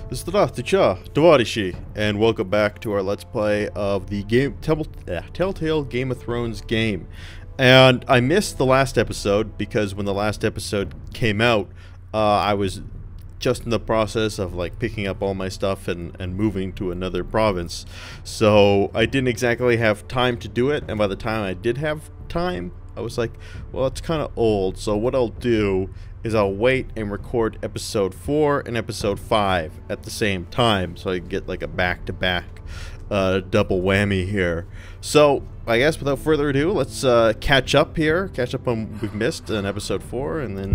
Здравствуйте, товарищи, and welcome back to our Let's Play of the TellTale Game of Thrones game. And I missed the last episode because when the last episode came out, I was just in the process of like picking up all my stuff and moving to another province. So I didn't exactly have time to do it, and by the time I did have time, I was like, well, it's kind of old, so what I'll do is I'll wait and record episode 4 and episode 5 at the same time, so I can get like a back-to-back double whammy here. So I guess without further ado, let's catch up on what we've missed in episode 4, and then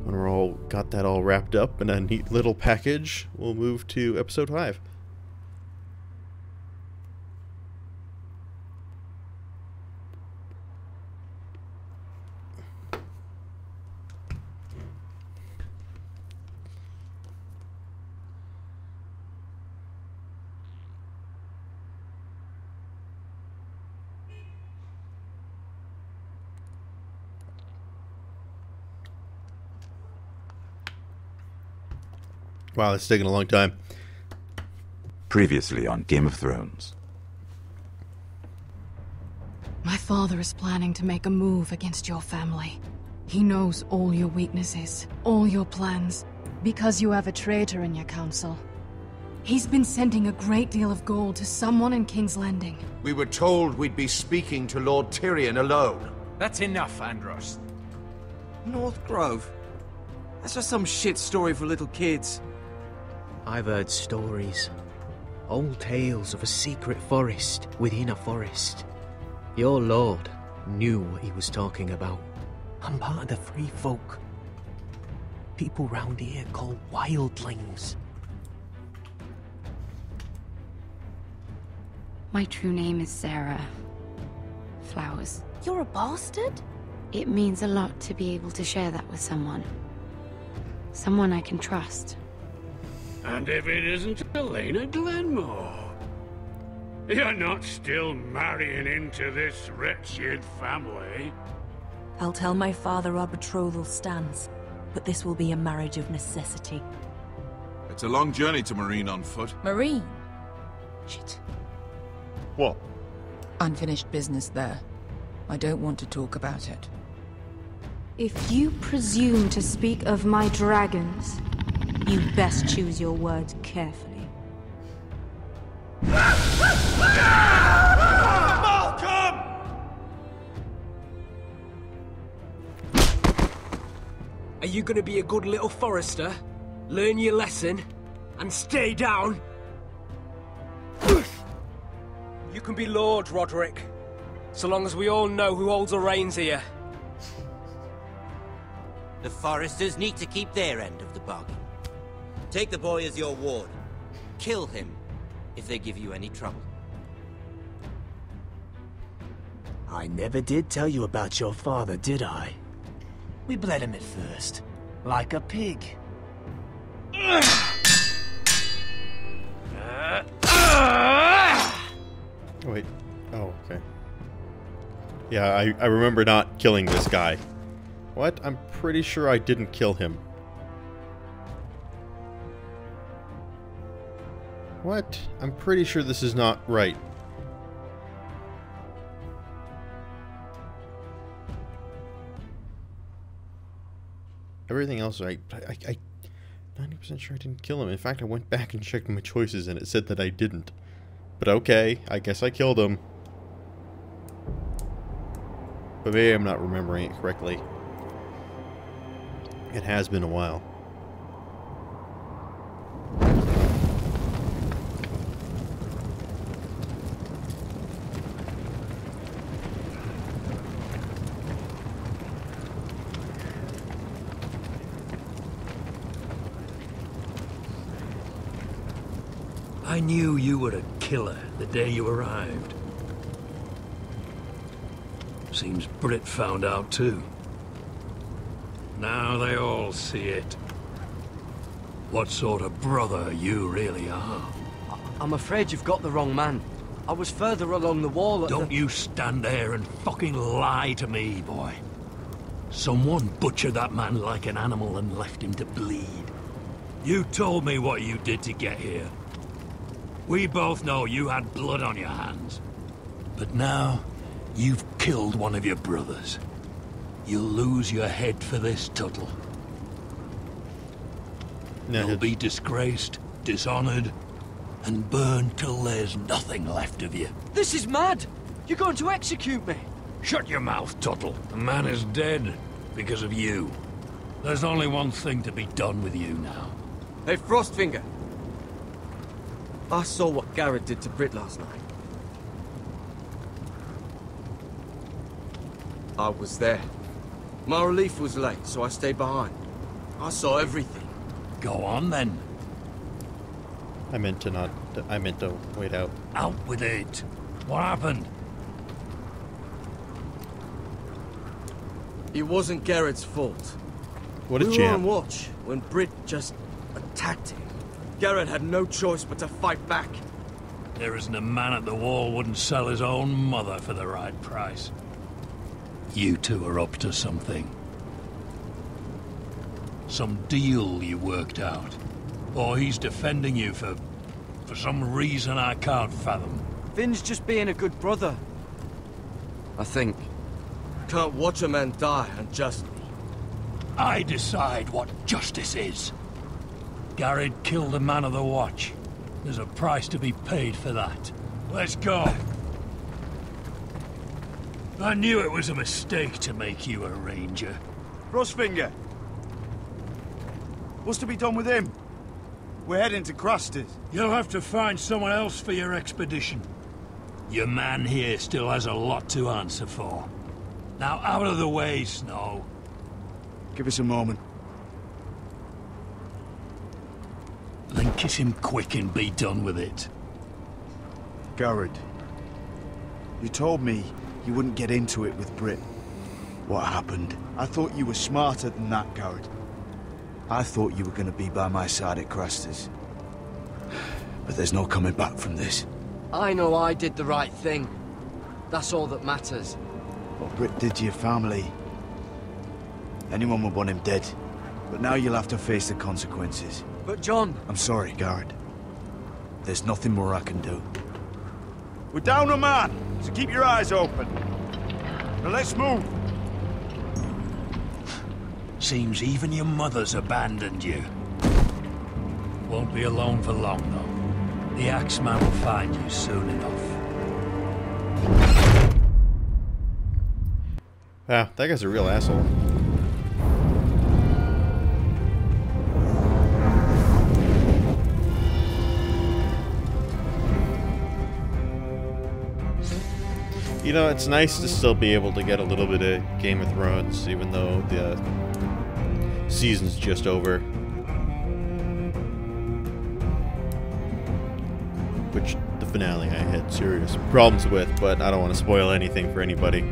when we're all got that all wrapped up in a neat little package, we'll move to episode 5. Wow, it's taking a long time. Previously on Game of Thrones. My father is planning to make a move against your family. He knows all your weaknesses, all your plans, because you have a traitor in your council. He's been sending a great deal of gold to someone in King's Landing. We were told we'd be speaking to Lord Tyrion alone. That's enough, Andros. North Grove? That's just some shit story for little kids. I've heard stories. Old tales of a secret forest within a forest. Your lord knew what he was talking about. I'm part of the free folk. People round here called wildlings. My true name is Sarah Flowers. You're a bastard? It means a lot to be able to share that with someone. Someone I can trust. And if it isn't Elena Glenmore, you're not still marrying into this wretched family. I'll tell my father our betrothal stands, but this will be a marriage of necessity. It's a long journey to Marine on foot. Marine? Shit. What? Unfinished business there. I don't want to talk about it. If you presume to speak of my dragons, you best choose your words carefully. Malcolm! Are you gonna be a good little Forrester? Learn your lesson and stay down? You can be Lord, Roderick, so long as we all know who holds the reins here. The Forresters need to keep their end of the bargain. Take the boy as your ward. Kill him if they give you any trouble. I never did tell you about your father, did I? We bled him at first, like a pig. Wait. Oh, okay. Yeah, I remember not killing this guy. What? I'm pretty sure I didn't kill him. What? I'm pretty sure this is not right. Everything else right. I 90% sure I didn't kill him. In fact, I went back and checked my choices and it said that I didn't. But okay, I guess I killed him. But maybe I'm not remembering it correctly. It has been a while. I knew you were a killer the day you arrived. Seems Britt found out too. Now they all see it. What sort of brother you really are. I'm afraid you've got the wrong man. I was further along the wall at Don't you stand there and fucking lie to me, boy. Someone butchered that man like an animal and left him to bleed. You told me what you did to get here. We both know you had blood on your hands. But now, you've killed one of your brothers. You'll lose your head for this, Tuttle. You'll be disgraced, dishonored, and burned till there's nothing left of you. This is mad! You're going to execute me! Shut your mouth, Tuttle. The man is dead because of you. There's only one thing to be done with you now. Hey, Frostfinger. I saw what Garrett did to Britt last night. I was there. My relief was late, so I stayed behind. I saw everything. Go on, then. I meant to wait out. Out with it. What happened? It wasn't Garrett's fault. What a we jam. were on watch when Britt just attacked him. Garrett had no choice but to fight back. There isn't a man at the wall wouldn't sell his own mother for the right price. You two are up to something. Some deal you worked out. Or he's defending you for some reason I can't fathom. Finn's just being a good brother. I think. Can't watch a man die unjustly. I decide what justice is. Garrett killed a man of the watch. There's a price to be paid for that. Let's go. I knew it was a mistake to make you a ranger. Frostfinger. What's to be done with him? We're heading to Cruster's. You'll have to find someone else for your expedition. Your man here still has a lot to answer for. Now out of the way, Snow. Give us a moment. Then kiss him quick and be done with it. Garrett, you told me you wouldn't get into it with Britt. What happened? I thought you were smarter than that, Garrett. I thought you were going to be by my side at Cruster's. But there's no coming back from this. I know I did the right thing. That's all that matters. What Britt did to your family, anyone would want him dead. But now you'll have to face the consequences. But John... I'm sorry, Garrett. There's nothing more I can do. We're down a man, so keep your eyes open. Now let's move. Seems even your mother's abandoned you. Won't be alone for long, though. The Axeman will find you soon enough. Wow, that guy's a real asshole. You know, it's nice to still be able to get a little bit of Game of Thrones, even though the season's just over. Which, the finale I had serious problems with, but I don't want to spoil anything for anybody.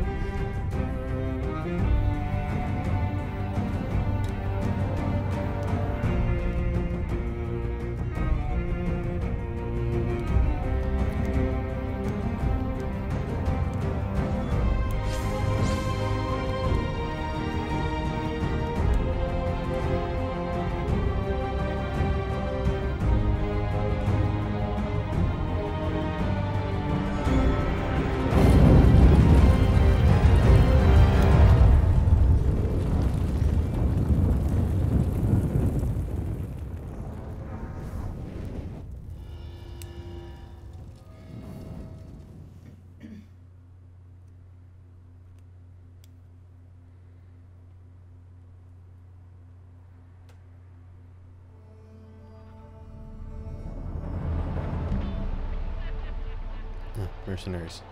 Mercenaries.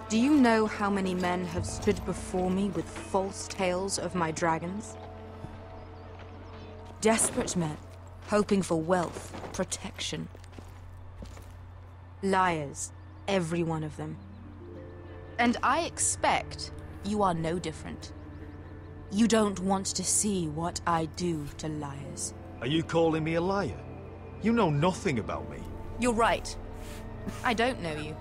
Do you know how many men have stood before me with false tales of my dragons? Desperate men, hoping for wealth, protection. Liars, every one of them. And I expect you are no different. You don't want to see what I do to liars. Are you calling me a liar? You know nothing about me. You're right. I don't know you.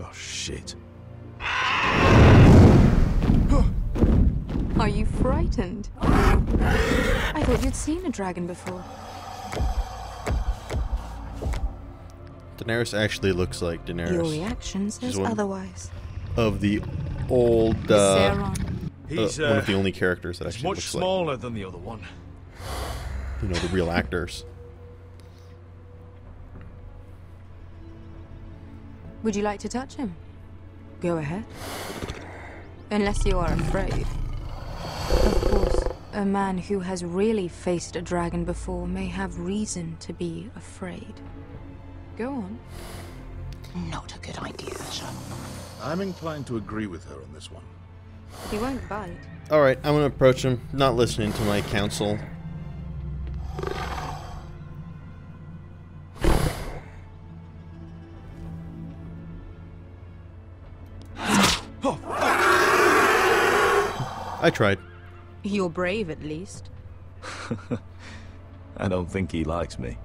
Oh, shit. Are you frightened? I thought you'd seen a dragon before. Daenerys actually looks like Daenerys. Your reaction says otherwise. Of the old, He's one of the only characters that actually much looks smaller than the other one. You know, the real actors. Would you like to touch him? Go ahead. Unless you are afraid. Of course, a man who has really faced a dragon before may have reason to be afraid. Go on. Not a good idea, Asher. I'm inclined to agree with her on this one. He won't bite. Alright, I'm gonna approach him, not listening to my counsel. I tried. You're brave, at least. I don't think he likes me.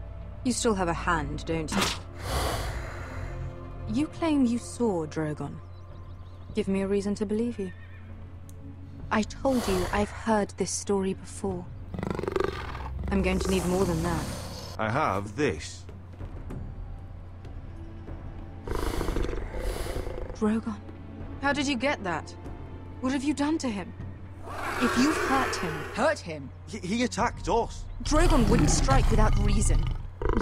You still have a hand, don't you? You claim you saw Drogon. Give me a reason to believe you. I told you I've heard this story before. I'm going to need more than that. I have this. Drogon, how did you get that? What have you done to him? If you've hurt him... Hurt him? He attacked us. Drogon wouldn't strike without reason.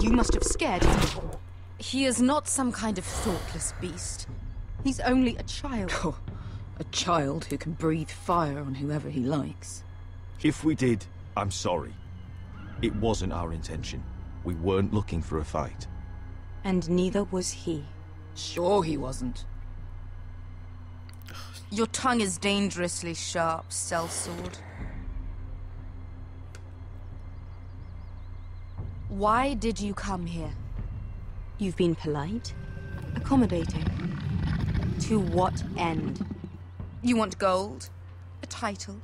You must have scared him. He is not some kind of thoughtless beast. He's only a child. Oh, a child who can breathe fire on whoever he likes. If we did, I'm sorry. It wasn't our intention. We weren't looking for a fight. And neither was he. Sure he wasn't. Your tongue is dangerously sharp, sellsword. Why did you come here? You've been polite, accommodating. To what end? You want gold? A title?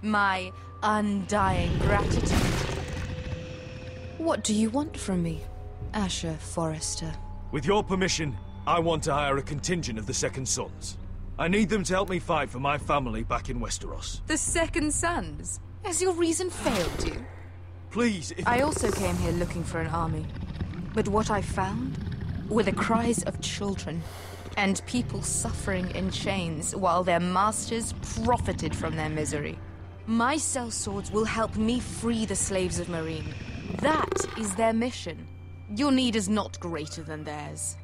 My undying gratitude? What do you want from me, Asher Forrester? With your permission, I want to hire a contingent of the Second Sons. I need them to help me fight for my family back in Westeros. The Second Sons? Has your reason failed you? Please, if... I also came here looking for an army. But what I found were the cries of children and people suffering in chains while their masters profited from their misery. My sellswords will help me free the slaves of Meereen. That is their mission. Your need is not greater than theirs.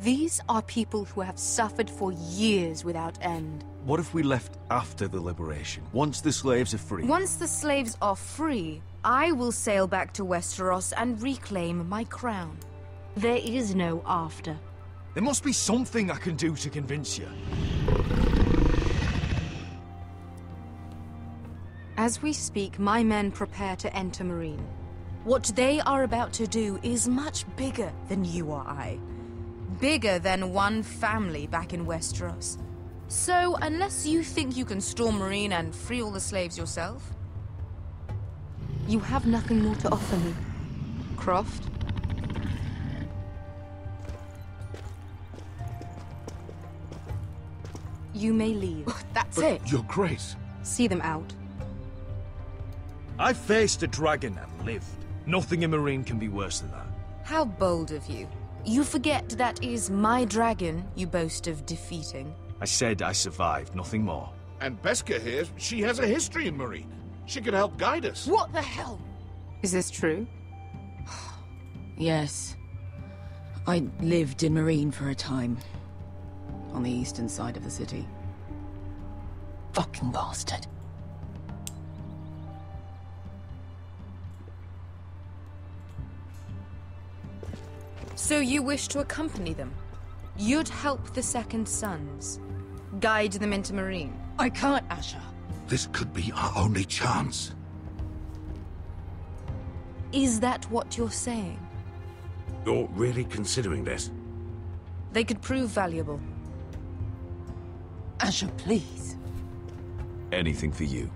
These are people who have suffered for years without end. What if we left after the liberation, once the slaves are free? Once the slaves are free, I will sail back to Westeros and reclaim my crown. There is no after. There must be something I can do to convince you. As we speak, my men prepare to enter Meereen. What they are about to do is much bigger than you or I. Bigger than one family back in Westeros. So, unless you think you can storm Meereen and free all the slaves yourself... You have nothing more to offer me, Croft. You may leave. That's it. Your Grace. See them out. I faced a dragon and lived. Nothing in Meereen can be worse than that. How bold of you. You forget that is my dragon you boast of defeating. I said I survived, nothing more. And Beskha here, she has a history in Meereen. She could help guide us. What the hell? Is this true? Yes. I lived in Meereen for a time. On the eastern side of the city. Fucking bastard. So you wish to accompany them? You'd help the Second Sons? Guide them into Meereen? I can't, Asher. This could be our only chance. Is that what you're saying? You're really considering this? They could prove valuable. Asher, please. Anything for you.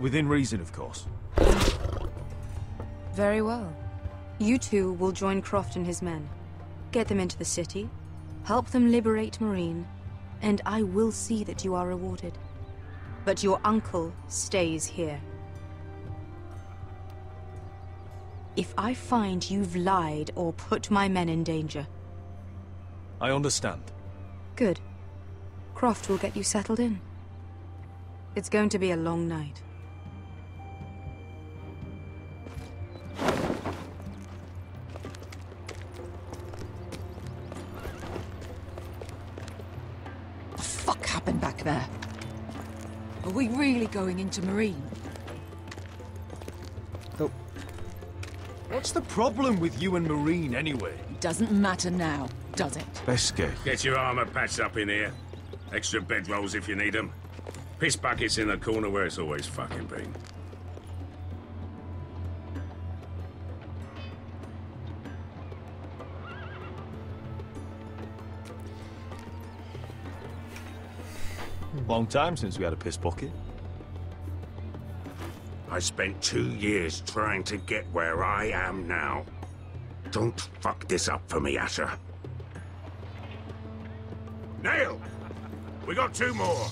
Within reason, of course. Very well. You two will join Croft and his men. Get them into the city, help them liberate Marine, and I will see that you are rewarded. But your uncle stays here. If I find you've lied or put my men in danger... I understand. Good. Croft will get you settled in. It's going to be a long night. What the fuck happened back there? Are we really going into Marine? What's the problem with you and Marine, anyway? It doesn't matter now, does it? Beske. Get your armor patched up in here. Extra bedrolls if you need them. Piss buckets in the corner where it's always fucking been. Long time since we had a piss bucket. I spent 2 years trying to get where I am now. Don't fuck this up for me, Asher. Nail! We got 2 more.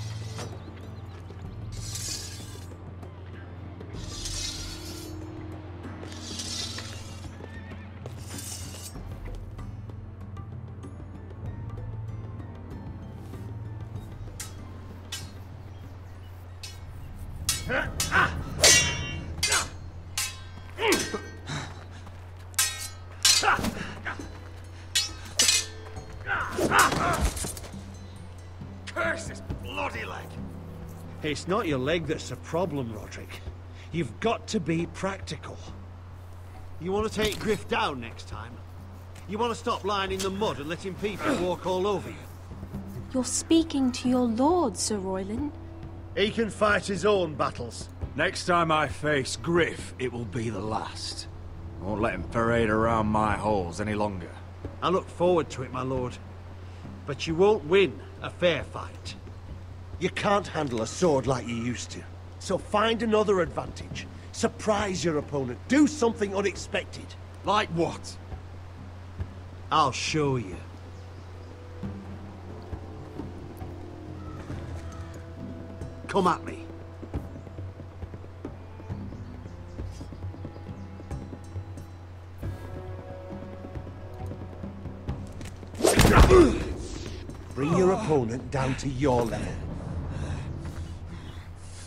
Curse this bloody leg! It's not your leg that's the problem, Roderick. You've got to be practical. You want to take Griff down next time? You want to stop lying in the mud and letting people walk all over you? You're speaking to your lord, Sir Royland. He can fight his own battles. Next time I face Griff, it will be the last. I won't let him parade around my halls any longer. I look forward to it, my lord. But you won't win a fair fight. You can't handle a sword like you used to. So find another advantage. Surprise your opponent. Do something unexpected. Like what? I'll show you. Come at me. Bring your opponent down to your level.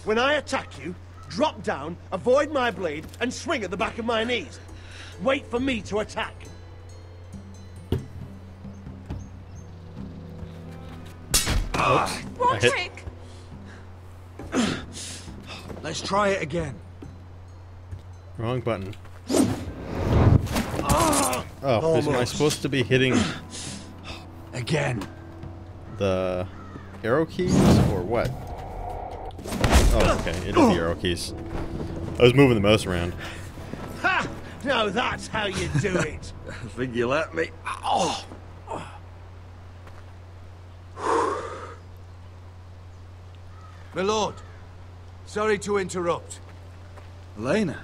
When I attack you, drop down, avoid my blade, and swing at the back of my knees. Wait for me to attack. Roderick! Let's try it again. Wrong button. Oh, am I supposed to be hitting again the arrow keys or what? Oh, okay, it is the arrow keys. I was moving the mouse around. Ha! Now that's how you do it. I think you let me. Oh. My lord, sorry to interrupt. Elena.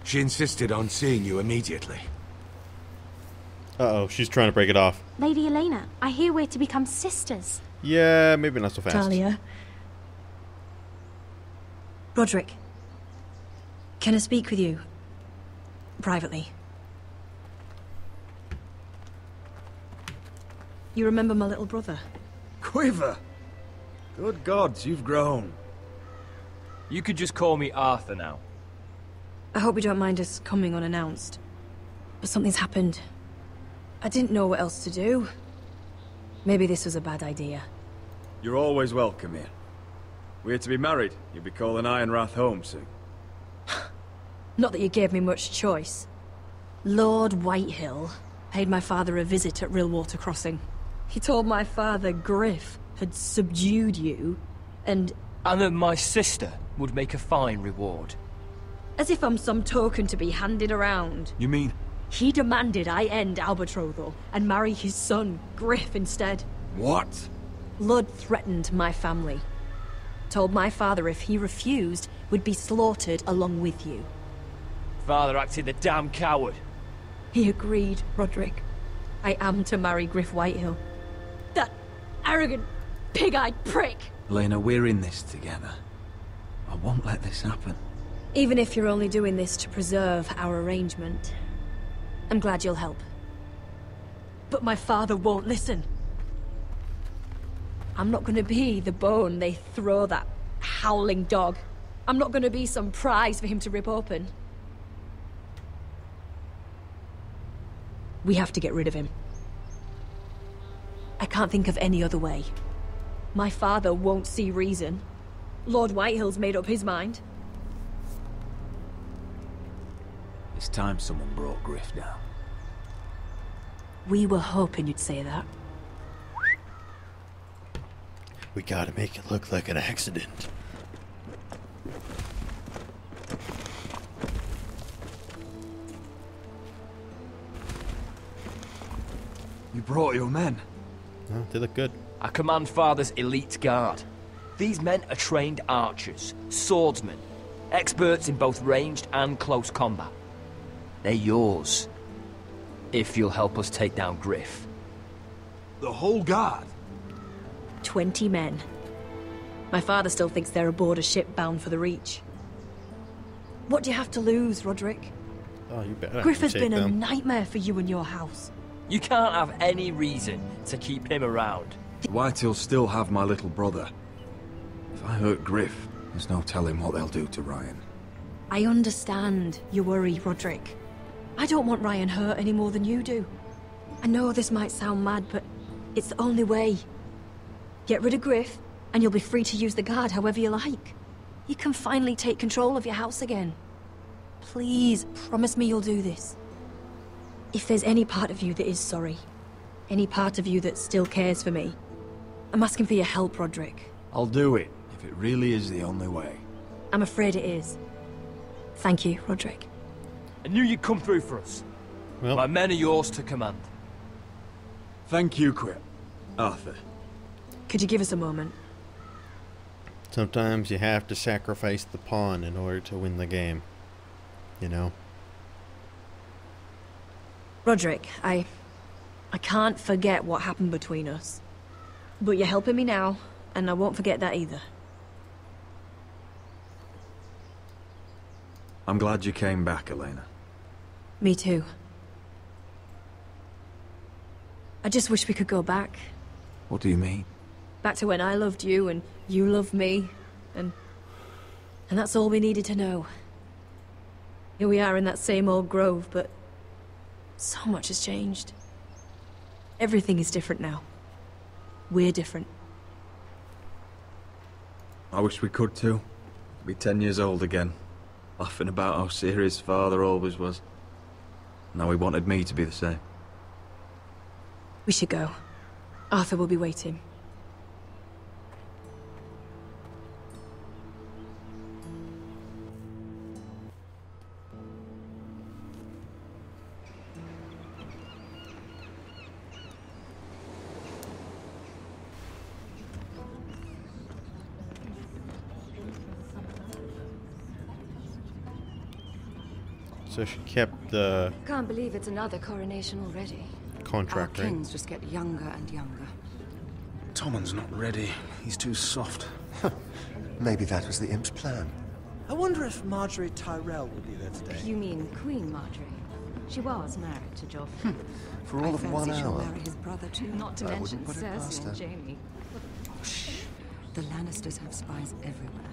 She insisted on seeing you immediately. Uh-oh, she's trying to break it off. Lady Elena, I hear we're to become sisters. Yeah, maybe not so fast. Talia. Roderick. Can I speak with you? Privately. You remember my little brother? Quiver! Good gods, you've grown. You could just call me Arthur now. I hope you don't mind us coming unannounced. But something's happened. I didn't know what else to do. Maybe this was a bad idea. You're always welcome here. We're to be married. You'll be calling Ironrath home soon. Not that you gave me much choice. Lord Whitehill paid my father a visit at Rillwater Crossing. He told my father Griff had subdued you, and that my sister would make a fine reward. As if I'm some token to be handed around. You mean? He demanded I end our betrothal and marry his son, Griff, instead. What? Lud threatened my family. Told my father if he refused, we'd be slaughtered along with you. Father acted the damn coward. He agreed, Roderick. I am to marry Griff Whitehill. That arrogant, pig-eyed prick! Lena, we're in this together. I won't let this happen. Even if you're only doing this to preserve our arrangement, I'm glad you'll help. But my father won't listen. I'm not gonna be the bone they throw that howling dog. I'm not gonna be some prize for him to rip open. We have to get rid of him. I can't think of any other way. My father won't see reason. Lord Whitehill's made up his mind. It's time someone brought Griff down. We were hoping you'd say that. We gotta make it look like an accident. You brought your men. No, they look good. I command Father's elite guard. These men are trained archers, swordsmen, experts in both ranged and close combat. They're yours, if you'll help us take down Griff. The whole guard? 20 men. My father still thinks they're aboard a ship bound for the Reach. What do you have to lose, Roderick? Oh, you better. Griff has take been a them. nightmare for you and your house. You can't have any reason to keep him around. The Whitehills still have my little brother. If I hurt Griff, there's no telling what they'll do to Ryan. I understand your worry, Roderick. I don't want Ryan hurt any more than you do. I know this might sound mad, but it's the only way. Get rid of Griff, and you'll be free to use the guard however you like. You can finally take control of your house again. Please, promise me you'll do this. If there's any part of you that is sorry, any part of you that still cares for me, I'm asking for your help, Roderick. I'll do it, if it really is the only way. I'm afraid it is. Thank you, Roderick. I knew you'd come through for us. Well, my men are yours to command. Thank you, Quip. Arthur. Could you give us a moment? sometimes you have to sacrifice the pawn in order to win the game. You know? Roderick, I can't forget what happened between us. But you're helping me now, and I won't forget that either. I'm glad you came back, Elena. Me too. I just wish we could go back. What do you mean? Back to when I loved you, and you loved me, and that's all we needed to know. Here we are in that same old grove, but so much has changed. Everything is different now. We're different. I wish we could too. Be 10 years old again. Laughing about how serious Father always was. Now he wanted me to be the same. We should go. Arthur will be waiting. So she kept the Can't believe it's another coronation already. contract, Our right? kings just get younger and younger. Tommen's not ready. He's too soft. Maybe that was the imp's plan. I wonder if Marjorie Tyrell will be there today. You mean Queen Marjorie? She was married to Joffrey. For all of 1 She'll hour. marry his brother too. Not to I mention wouldn't put it past Cersei her. and Jaime. Shh. The Lannisters have spies everywhere.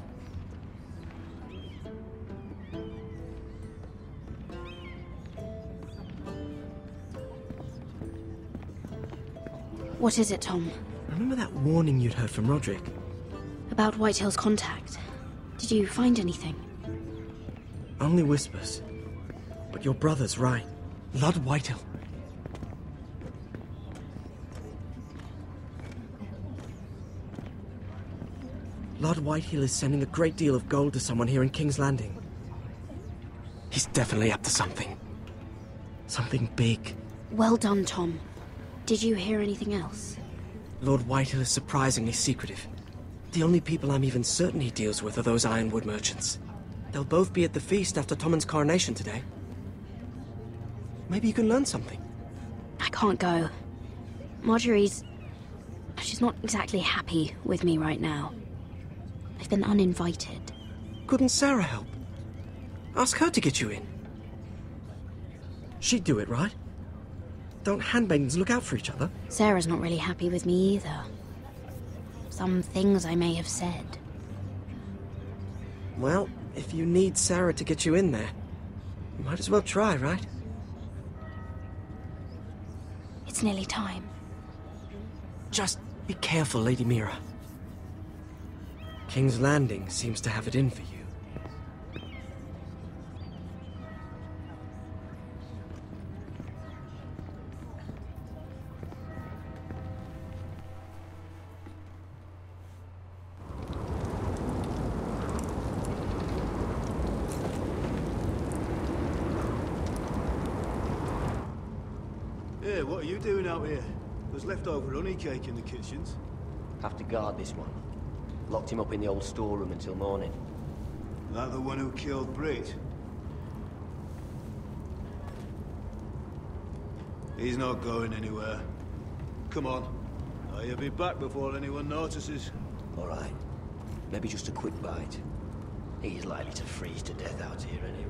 What is it, Tom? Remember that warning you'd heard from Roderick? About Whitehill's contact. Did you find anything? Only whispers. But your brother's right. Lord Whitehill. Lord Whitehill is sending a great deal of gold to someone here in King's Landing. He's definitely up to something. Something big. Well done, Tom. Did you hear anything else? Lord Whitehill is surprisingly secretive. The only people I'm even certain he deals with are those ironwood merchants. They'll both be at the feast after Tommen's coronation today. Maybe you can learn something. I can't go. Marjorie's... she's not exactly happy with me right now. I've been uninvited. Couldn't Sarah help? Ask her to get you in. She'd do it, right? Don't handmaidens look out for each other? Sarah's not really happy with me either. Some things I may have said. Well, if you need Sarah to get you in there, you might as well try, right? It's nearly time. Just be careful, Lady Mira. King's Landing seems to have it in for you. Hey, what are you doing out here? There's leftover honey cake in the kitchens. Have to guard this one. Locked him up in the old storeroom until morning. That the one who killed Brit? He's not going anywhere. Come on. You'll be back before anyone notices. All right. Maybe just a quick bite. He's likely to freeze to death out here anyway.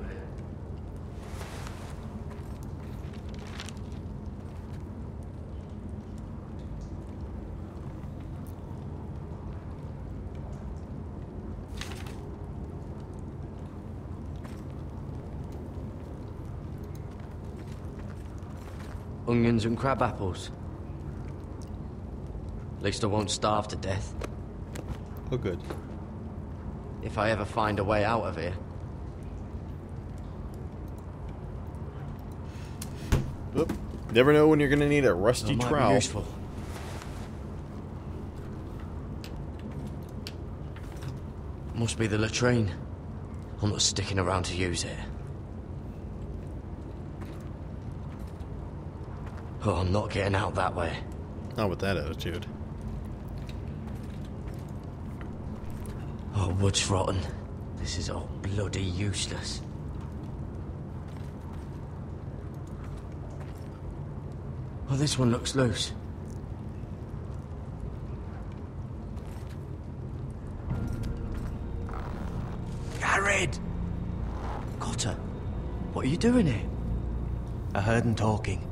Onions and crab apples. At least I won't starve to death. Oh, good. If I ever find a way out of here. Oop. Never know when you're gonna need a rusty That might trowel. be useful. Must be the latrine. I'm not sticking around to use it. Oh, I'm not getting out that way. Not with that attitude. Oh, wood's rotten. This is all bloody useless. Oh, this one looks loose. Garrett! Cotter, what are you doing here? I heard him talking.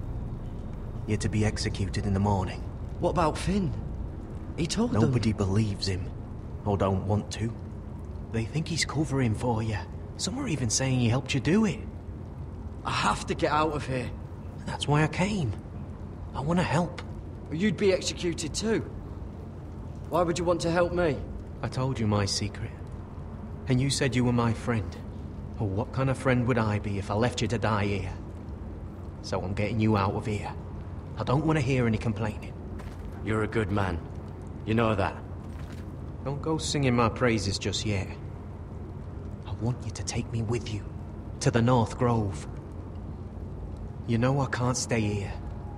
You're to be executed in the morning. What about Finn? He told them. Nobody believes him. Or don't want to. They think he's covering for you. Some are even saying he helped you do it. I have to get out of here. That's why I came. I want to help. You'd be executed too. Why would you want to help me? I told you my secret. And you said you were my friend. Well, what kind of friend would I be if I left you to die here? So I'm getting you out of here. I don't want to hear any complaining. You're a good man. You know that. Don't go singing my praises just yet. I want you to take me with you. To the North Grove. You know I can't stay here.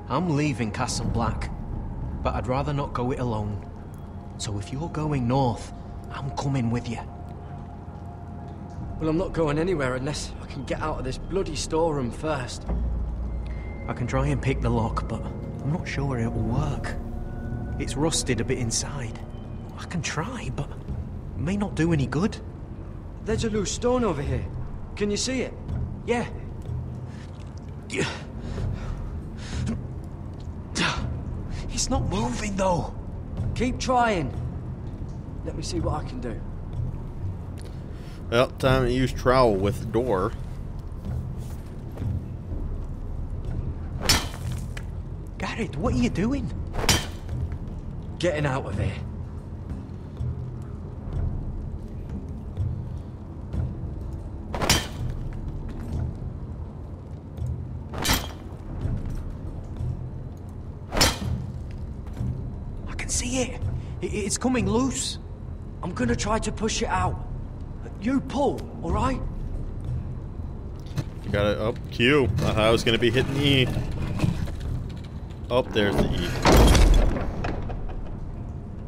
I'm leaving Castle Black. But I'd rather not go it alone. So if you're going north, I'm coming with you. Well, I'm not going anywhere unless I can get out of this bloody storeroom first. I can try and pick the lock, but I'm not sure it will work. It's rusted a bit inside. I can try, but it may not do any good. There's a loose stone over here. Can you see it? Yeah. It's not moving, though. Keep trying. Let me see what I can do. Well, time to use trowel with door. Garrett, what are you doing? Getting out of here. I can see it. It's coming loose. I'm gonna try to push it out. You pull, all right? You got it up. Q. I was gonna be hitting E. Oh, there's the E.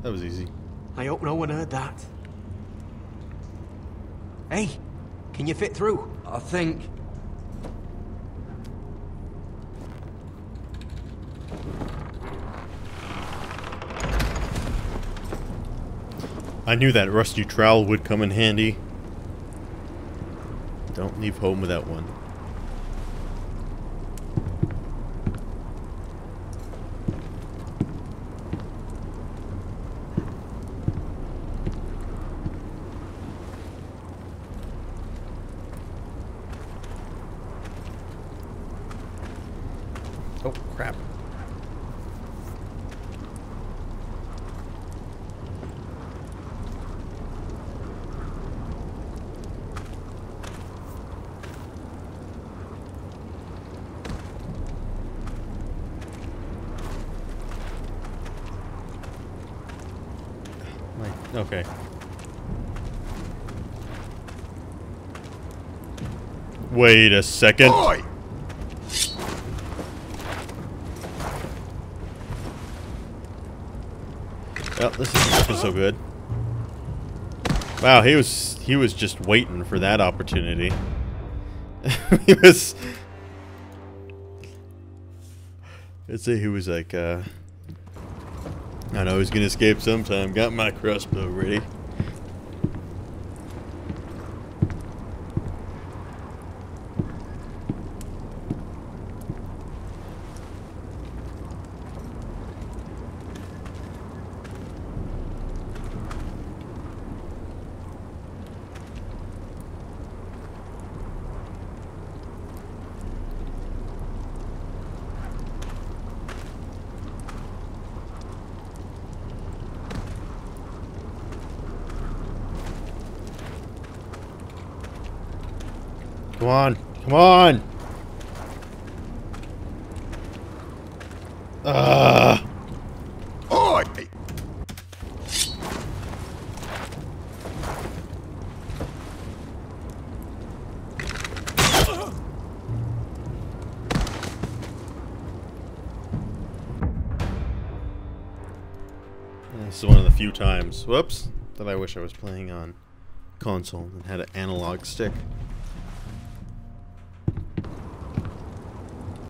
That was easy. I hope no one heard that. Hey, can you fit through? I think... I knew that rusty trowel would come in handy. Don't leave home without one. Oh, crap. Okay. Wait a second. Oi! Well, this isn't looking so good. Wow, he was just waiting for that opportunity. He was. I'd say he was like, I know he's gonna escape sometime. Got my crossbow ready. Come on. Come on. Oi! This is one of the few times, whoops, that I wish I was playing on console and had an analog stick.